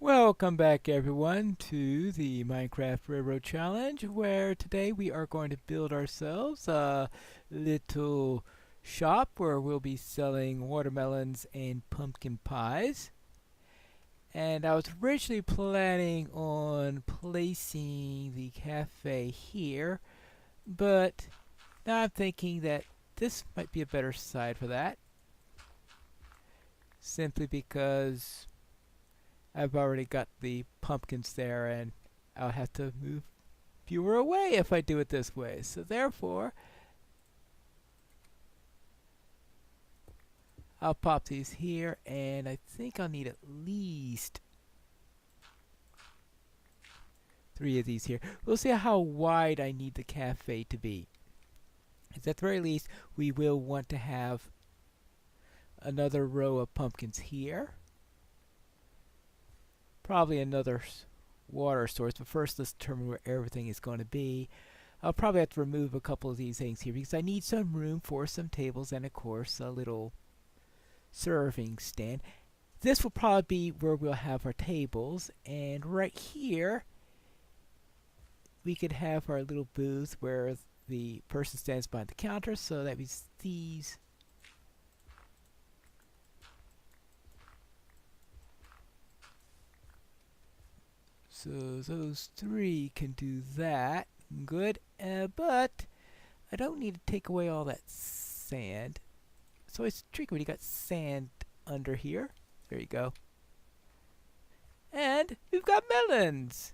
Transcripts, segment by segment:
Welcome back everyone to the Minecraft Railroad Challenge, where today we are going to build ourselves a little shop where we'll be selling watermelons and pumpkin pies. And I was originally planning on placing the cafe here, but now I'm thinking that this might be a better site for that, simply because I've already got the pumpkins there and I'll have to move fewer away if I do it this way. So therefore, I'll pop these here, and I think I'll need at least 3 of these here. We'll see how wide I need the cafe to be. At the very least, we will want to have another row of pumpkins here. Probably another water source, but first let's determine where everything is going to be. I'll probably have to remove a couple of these things here because I need some room for some tables and of course a little serving stand. This will probably be where we'll have our tables, and right here we could have our little booth where the person stands behind the counter, so that means these So those 3 can do that. Good. But I don't need to take away all that sand. So it's tricky when you got sand under here. There you go. And we've got melons.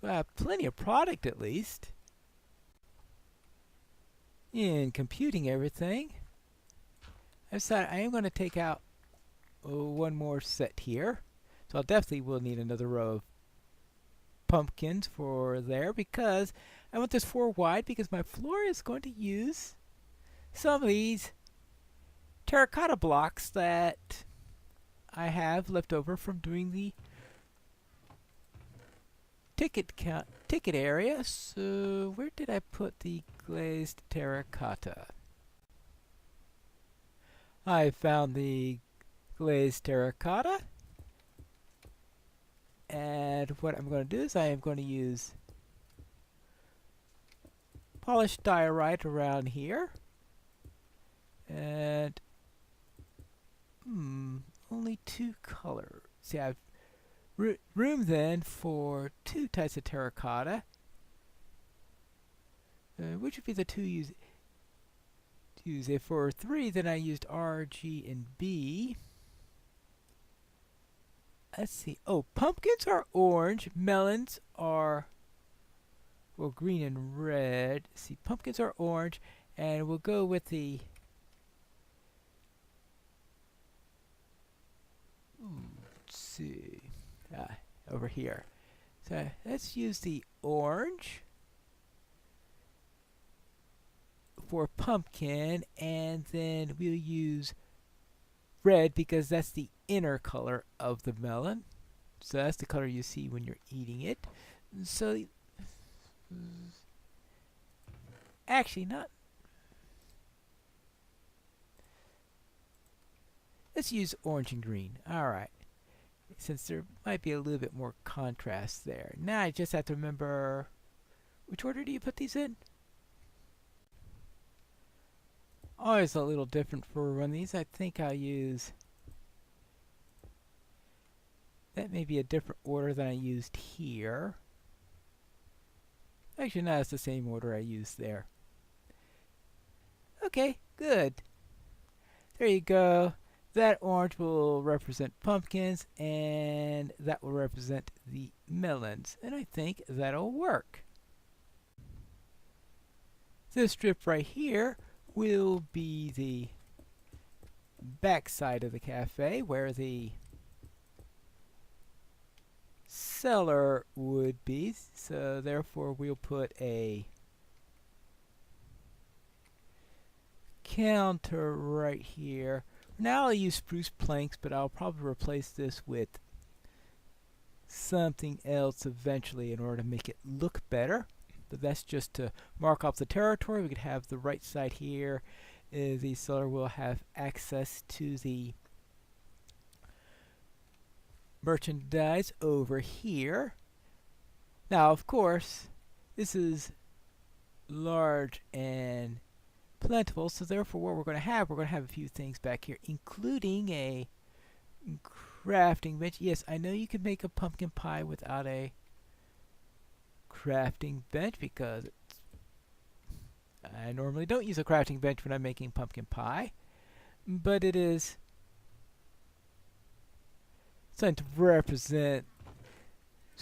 We'll have plenty of product at least. In computing everything, I decided I am going to take out one more set here. So I'll definitely will need another row of pumpkins for there, because I want this 4 wide because my floor is going to use some of these terracotta blocks that I have left over from doing the ticket area. So where did I put the glazed terracotta? I found the glazed terracotta. And what I'm going to do is I am going to use polished diorite around here. And only 2 colors. See, I have room then for 2 types of terracotta. Which would be the 2 use? If for 3, then I used R, G, and B. Let's see. Oh, pumpkins are orange. Melons are, well, green and red. Let's see, pumpkins are orange, and we'll go with the. Let's see. Over here. So let's use the orange for pumpkin, and then we'll use red because that's the inner color of the melon. So that's the color you see when you're eating it. So actually not. Let's use orange and green. Alright. Since there might be a little bit more contrast there. Now I just have to remember, which order do you put these in? Always a little different for one of these. I think I'll use, that may be a different order than I used here. Actually, no, it's the same order I used there. Okay, good. There you go. That orange will represent pumpkins, and that will represent the melons. And I think that'll work. This strip right here will be the back side of the cafe, where the cellar would be. So therefore we'll put a counter right here. Now I'll use spruce planks, but I'll probably replace this with something else eventually in order to make it look better. But that's just to mark off the territory. We could have the right side here. The cellar will have access to the merchandise over here. Now, of course, this is large and plentiful, so therefore what we're going to have a few things back here, including a crafting bench. Yes, I know you can make a pumpkin pie without a crafting bench because I normally don't use a crafting bench when I'm making pumpkin pie, but it is something to represent,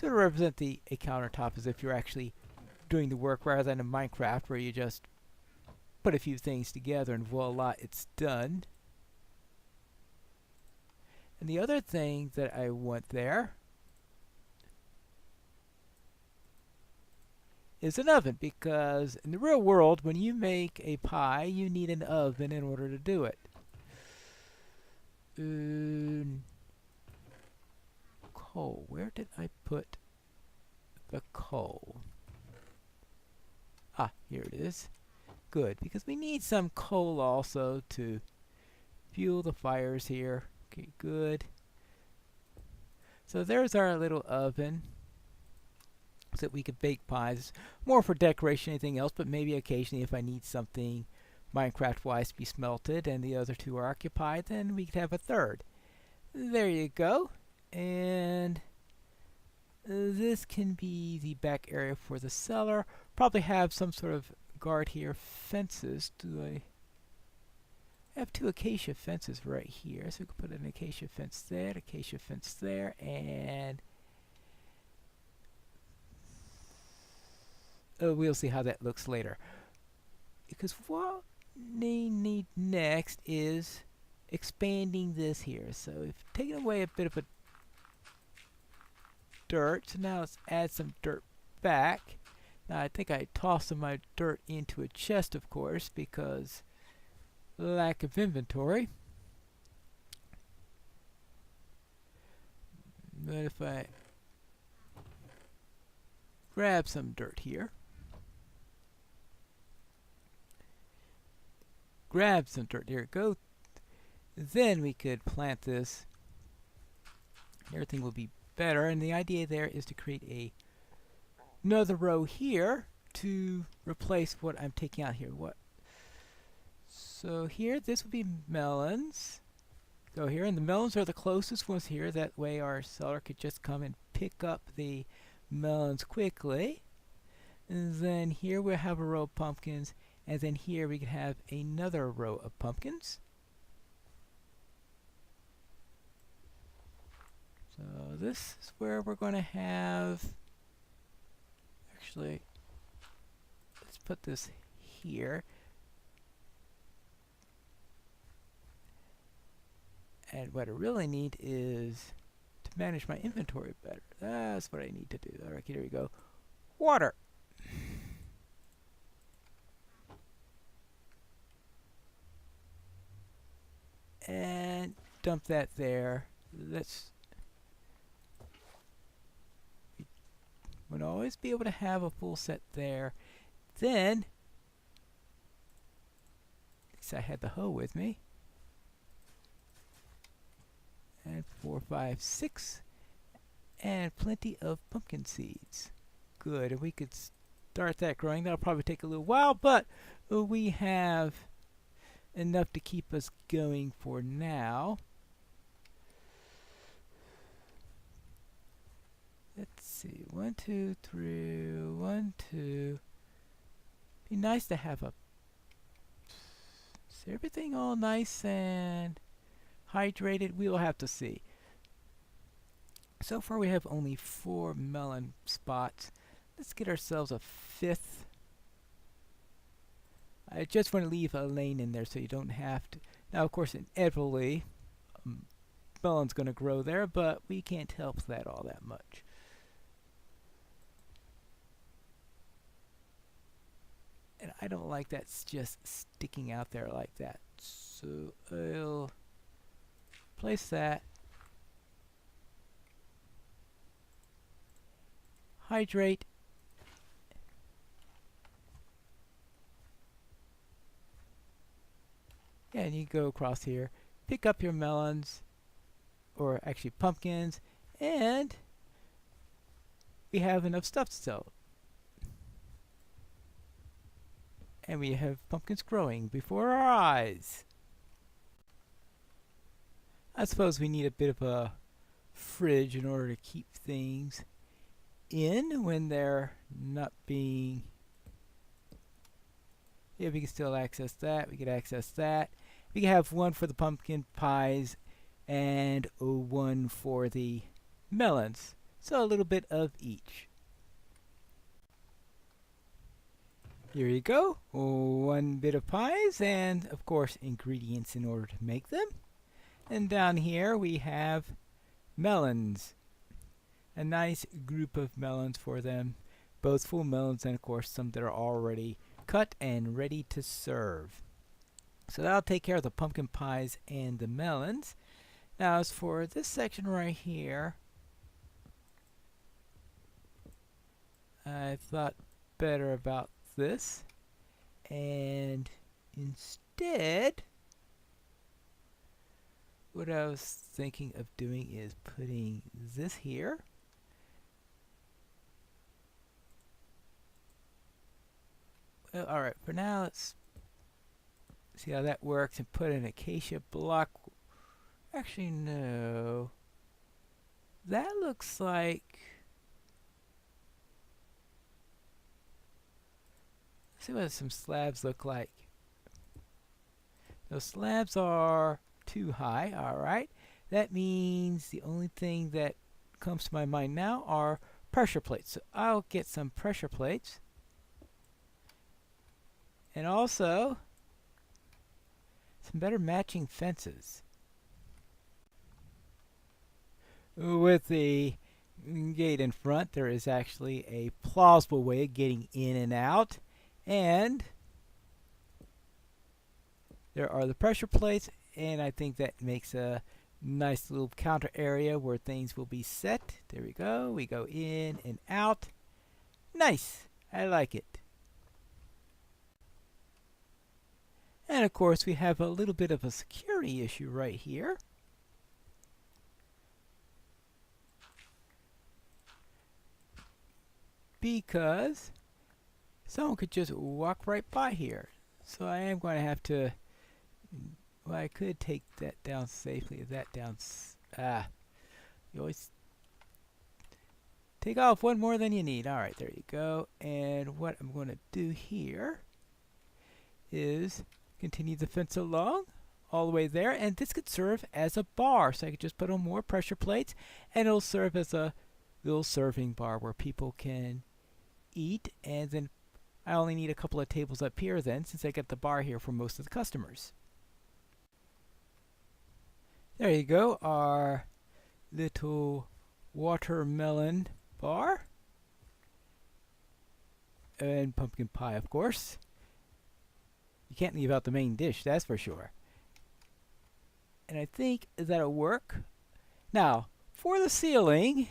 a countertop as if you're actually doing the work rather than in Minecraft where you just put a few things together and voila, it's done. And the other thing that I want there is an oven, because in the real world, when you make a pie, you need an oven in order to do it. Coal. Where did I put the coal? Ah, here it is. Good, because we need some coal also to fuel the fires here. Okay, good. So there's our little oven so that we could bake pies. More for decoration than anything else, but maybe occasionally if I need something Minecraft-wise to be smelted and the other two are occupied, then we could have a third. There you go. And this can be the back area for the cellar. Probably have some sort of guard here. Fences. Do I have two acacia fences right here? So we can put an acacia fence there, and we'll see how that looks later. Because what they need next is expanding this here. So we've taken away a bit of a dirt. So now let's add some dirt back. Now I think I tossed some of my dirt into a chest, of course, because lack of inventory. But if I grab some dirt here, go. Then we could plant this. Everything will be better. And the idea there is to create another row here to replace what I'm taking out here. So here, this would be melons. Go here, and the melons are the closest ones here. That way our seller could just come and pick up the melons quickly. And then here we'll have a row of pumpkins, and then here we can have another row of pumpkins. So this is where we're going to have, actually, let's put this here. And what I really need is to manage my inventory better. That's what I need to do. Alright, here we go. Water! And dump that there. We'll always be able to have a full set there. Then, at least I had the hoe with me. And 4, 5, 6, and plenty of pumpkin seeds. Good, and we could start that growing. That'll probably take a little while, but we have enough to keep us going for now. Let's see, 1, 2, 3, 1, 2. Be nice to have is everything all nice and hydrated? We will have to see. So far we have only 4 melon spots. Let's get ourselves a 5th. I just want to leave a lane in there so you don't have to. Now of course inevitably melon's going to grow there, but we can't help that all that much. And I don't like that's just sticking out there like that. So I'll place that. Hydrate. And you go across here, pick up your melons, or actually pumpkins, And we have enough stuff to sell. And we have pumpkins growing before our eyes. I suppose we need a bit of a fridge in order to keep things in when they're not being... Yeah, we can still access that. We can access that. We can have one for the pumpkin pies and one for the melons. So a little bit of each. Here you go. One bit of pies and, of course, ingredients in order to make them. And down here we have melons. A nice group of melons for them. Both full melons and, of course, some that are already cut and ready to serve. So that'll take care of the pumpkin pies and the melons. Now, as for this section right here, I thought better about this, and instead what I was thinking of doing is putting this here, well, alright, for now let's see how that works and put an acacia block. Actually, no, that looks like, see what some slabs look like. Those slabs are too high. Alright, that means the only thing that comes to my mind now are pressure plates. So I'll get some pressure plates, and also some better matching fences. With the gate in front, there is actually a plausible way of getting in and out. And there are the pressure plates, and I think that makes a nice little counter area where things will be set. There we go. We go in and out. Nice. I like it. And of course, we have a little bit of a security issue right here. Because someone could just walk right by here. So I am going to have to, well, I could take that down safely. That down, you always take off one more than you need. Alright, there you go. And what I'm going to do here is continue the fence along all the way there. And this could serve as a bar. So I could just put on more pressure plates, and it'll serve as a little serving bar where people can eat. And then I only need a couple of tables up here then, since I got the bar here for most of the customers. There you go, our little watermelon bar. And pumpkin pie, of course. You can't leave out the main dish, that's for sure. And I think that'll work. Now, for the ceiling,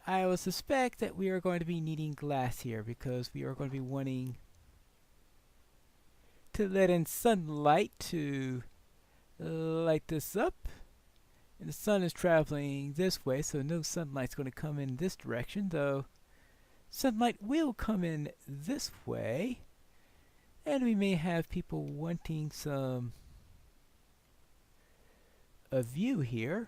I will suspect that we are going to be needing glass here, because we are going to be wanting to let in sunlight to light this up. And the sun is traveling this way, so no sunlight's going to come in this direction, though sunlight will come in this way. And we may have people wanting some a view here.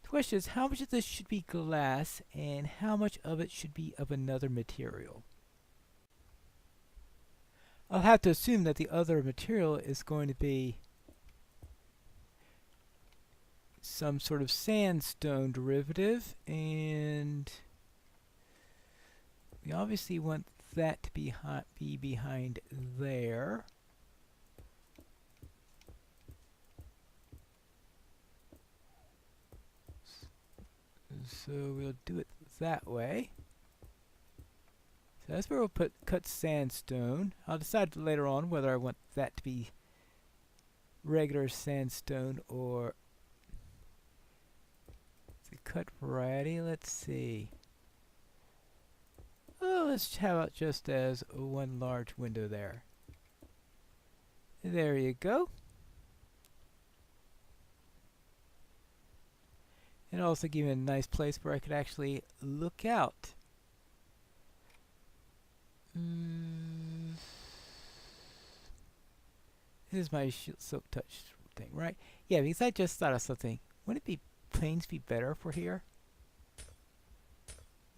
The question is, how much of this should be glass and how much of it should be of another material? I'll have to assume that the other material is going to be some sort of sandstone derivative, and we obviously want that to be behind there. So we'll do it that way. So that's where we'll cut sandstone. I'll decide later on whether I want that to be regular sandstone or the cut variety. Let's see. Oh, let's have it just as one large window there. There you go. and also give me a nice place where I could actually look out. This is my silk touch thing, right? Yeah, because I just thought of something. Wouldn't it be planes be better for here?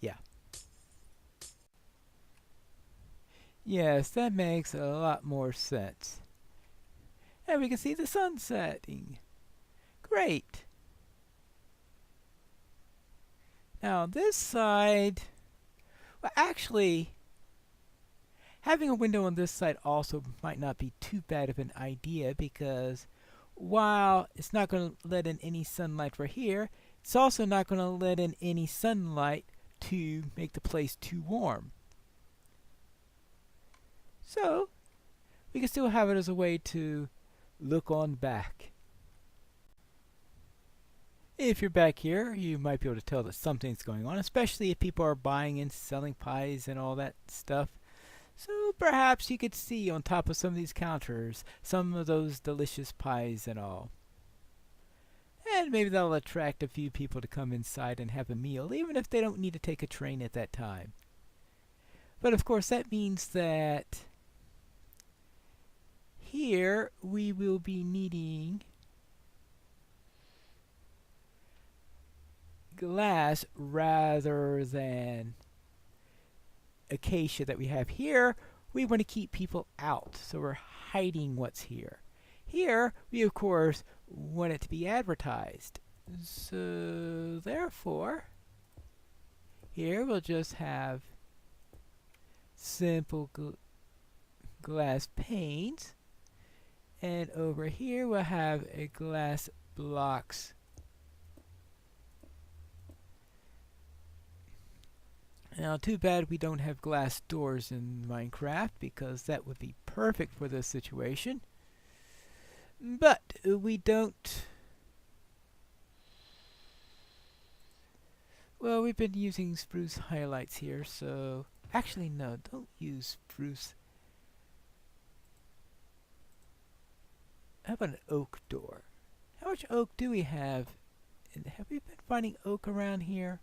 Yeah. Yes, that makes a lot more sense. And we can see the sun setting. Great. Now this side, well, actually, having a window on this side also might not be too bad of an idea, because while it's not going to let in any sunlight for here, it's also not going to let in any sunlight to make the place too warm. So we can still have it as a way to look on back. If you're back here, you might be able to tell that something's going on, especially if people are buying and selling pies and all that stuff. So perhaps you could see on top of some of these counters some of those delicious pies and all. And maybe that'll attract a few people to come inside and have a meal, even if they don't need to take a train at that time. But of course that means that here we will be needing glass rather than acacia that we have here. We want to keep people out, so we're hiding what's here. Here, we of course want it to be advertised. So therefore, here we'll just have simple glass panes, and over here we'll have a glass blocks. Now, too bad we don't have glass doors in Minecraft, because that would be perfect for this situation. But we don't. Well, we've been using spruce highlights here, so actually no, don't use spruce. How about an oak door? How much oak do we have? And have we been finding oak around here?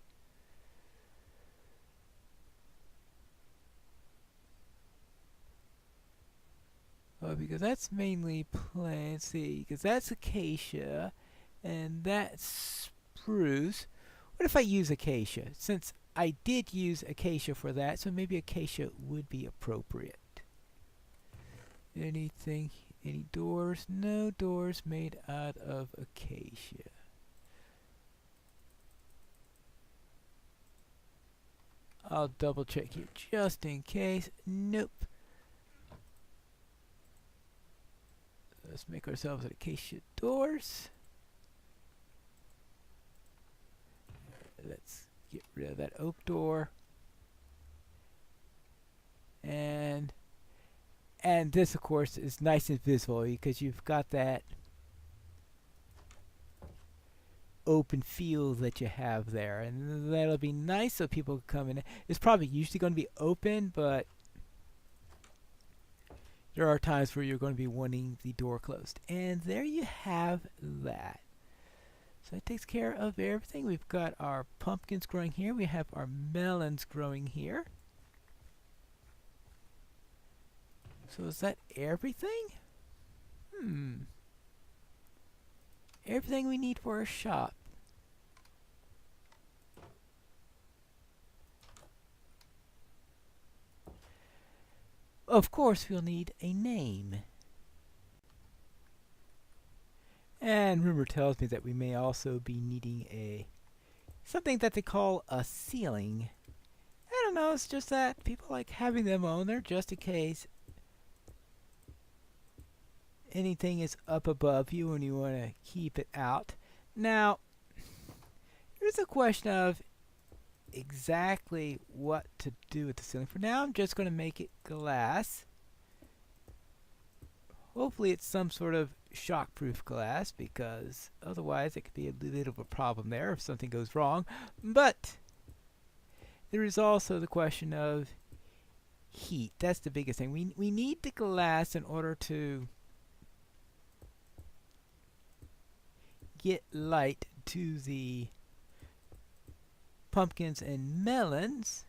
Oh, because that's mainly let's see, because that's acacia, and that's spruce. What if I use acacia? Since I did use acacia for that, so maybe acacia would be appropriate. Anything, any doors? No doors made out of acacia. I'll double check here just in case. Nope. Let's make ourselves acacia doors. Let's get rid of that oak door. And this of course is nice and visible because you've got that open field that you have there, and that'll be nice so people can come in. It's probably usually going to be open, but there are times where you're going to be wanting the door closed. And there you have that. So that takes care of everything. We've got our pumpkins growing here. We have our melons growing here. So is that everything? Everything we need for a shop. Of course, we'll need a name. And rumor tells me that we may also be needing something that they call a ceiling. I don't know, it's just that people like having them on there just in case anything is up above you and you want to keep it out. Now, here's a question of exactly what to do with the ceiling. For now, I'm just going to make it glass. Hopefully it's some sort of shockproof glass, because otherwise it could be a little of a problem there if something goes wrong. But there is also the question of heat. That's the biggest thing. We need the glass in order to get light to the pumpkins and melons.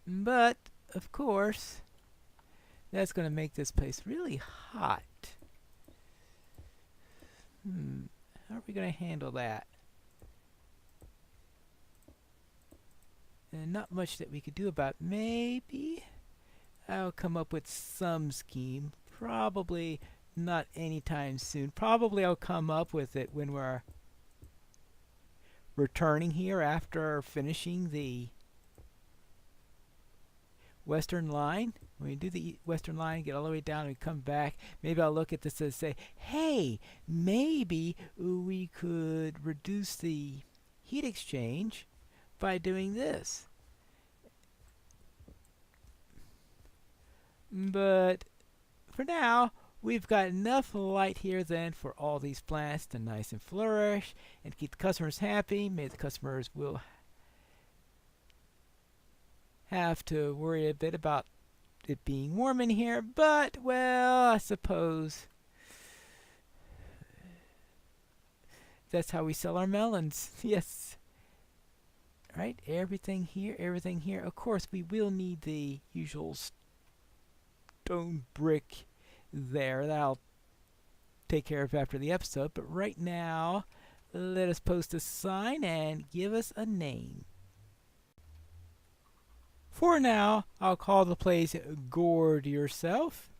But, of course, that's going to make this place really hot. How are we going to handle that? And not much that we could do about it. Maybe I'll come up with some scheme. Probably not anytime soon. Probably I'll come up with it when we're returning here after finishing the western line. When we do the western line, get all the way down and come back, maybe I'll look at this and say, hey, maybe we could reduce the heat exchange by doing this. But for now, we've got enough light here then for all these plants to nice and flourish and keep the customers happy. Maybe the customers will have to worry a bit about it being warm in here, but, well, I suppose that's how we sell our melons. Yes. Right, everything here, everything here. Of course, we will need the usual stone brick there that I'll take care of after the episode. But right now, let us post a sign and give us a name. For now, I'll call the place Gourd Yourself.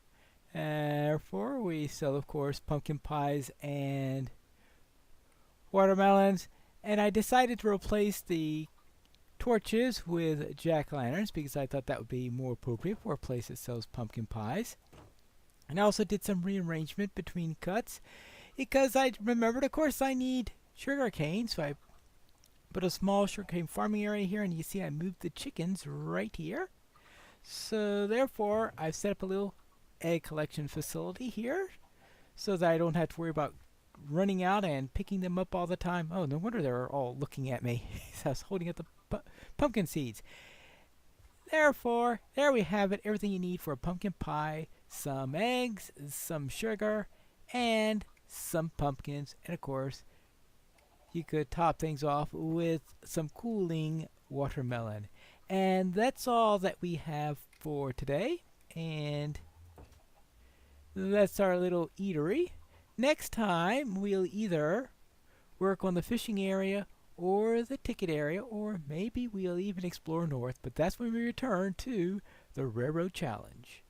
Therefore, we sell, of course, pumpkin pies and watermelons. And I decided to replace the torches with jack-o'-lanterns because I thought that would be more appropriate for a place that sells pumpkin pies. And I also did some rearrangement between cuts because I remembered, of course, I need sugar cane, so I put a small sugarcane farming area here, and you see I moved the chickens right here. So therefore, I've set up a little egg collection facility here so that I don't have to worry about running out and picking them up all the time. Oh, no wonder they're all looking at me. I was holding up the pumpkin seeds. Therefore, there we have it. Everything you need for a pumpkin pie. Some eggs, some sugar, and some pumpkins. And of course, you could top things off with some cooling watermelon. And that's all that we have for today. And that's our little eatery. Next time, we'll either work on the fishing area or the ticket area, or maybe we'll even explore north. But that's when we return to the Railroad Challenge.